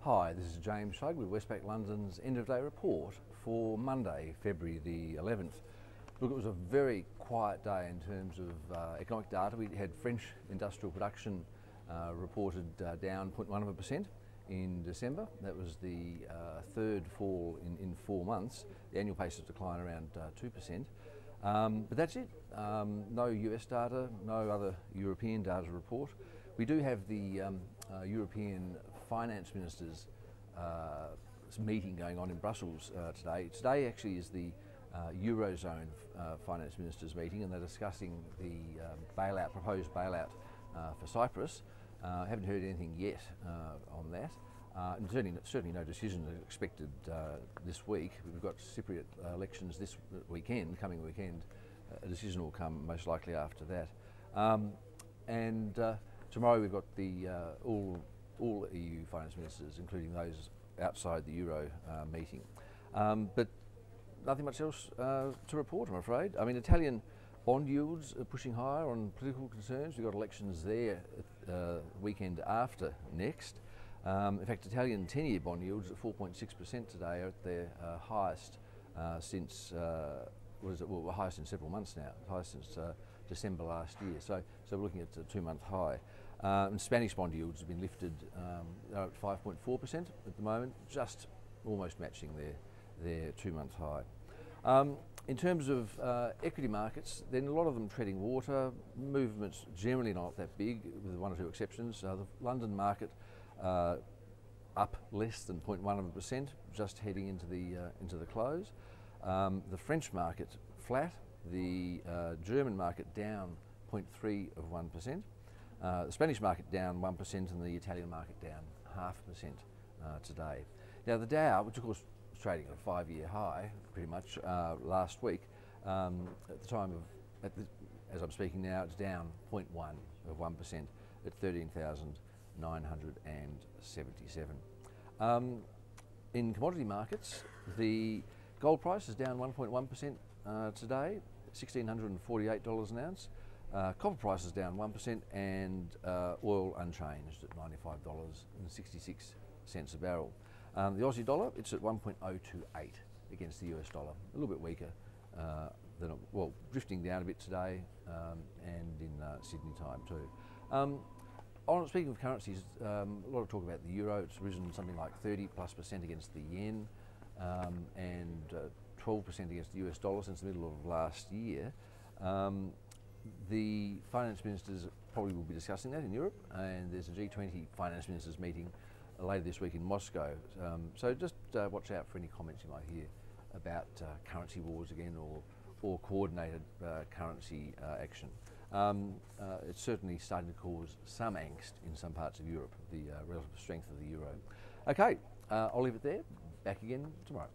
Hi, this is James Shug with Westpac London's end of day report for Monday, February the 11th. Look, it was a very quiet day in terms of economic data. We had French industrial production reported down 0.1% in December. That was the third fall in 4 months. The annual pace of decline around 2%. But that's it. No US data, no other European data report. We do have the European finance ministers meeting going on in Brussels today. Today actually is the Eurozone finance ministers meeting, and they're discussing the proposed bailout for Cyprus. Haven't heard anything yet on that. And certainly no decision expected this week. We've got Cypriot elections this coming weekend. A decision will come most likely after that. Tomorrow we've got the all EU finance ministers, including those outside the Euro, meeting. But nothing much else to report, I'm afraid. I mean, Italian bond yields are pushing higher on political concerns. We've got elections there weekend after next. In fact, Italian 10-year bond yields at 4.6% today are at their highest since highest in several months now, highest since December last year. So we're looking at a 2-month high. And Spanish bond yields have been lifted, they're at 5.4% at the moment, just almost matching their 2-month high. In terms of equity markets, then a lot of them treading water. Movements generally not that big, with 1 or 2 exceptions. The London market up less than 0.1%, just heading into the close. The French market flat. The German market down 0.3%. The Spanish market down 1%, and the Italian market down 0.5% today. Now the Dow, which of course was trading at a 5-year high pretty much last week, at the time of, as I'm speaking now, it's down 0.1% at 13,977. In commodity markets, the gold price is down 1.1% today, $1,648 an ounce. Copper price is down 1%, and oil unchanged at $95.66 a barrel. The Aussie dollar, it's at 1.028 against the US dollar, a little bit weaker drifting down a bit today, and in Sydney time too. Speaking of currencies, a lot of talk about the euro. It's risen something like 30+% against the yen, and 12% against the US dollar since the middle of last year. The finance ministers probably will be discussing that in Europe, and there's a G20 finance ministers meeting later this week in Moscow. So just watch out for any comments you might hear about currency wars again, or coordinated currency action. It's certainly starting to cause some angst in some parts of Europe, the relative strength of the euro. Okay, I'll leave it there. Back again tomorrow.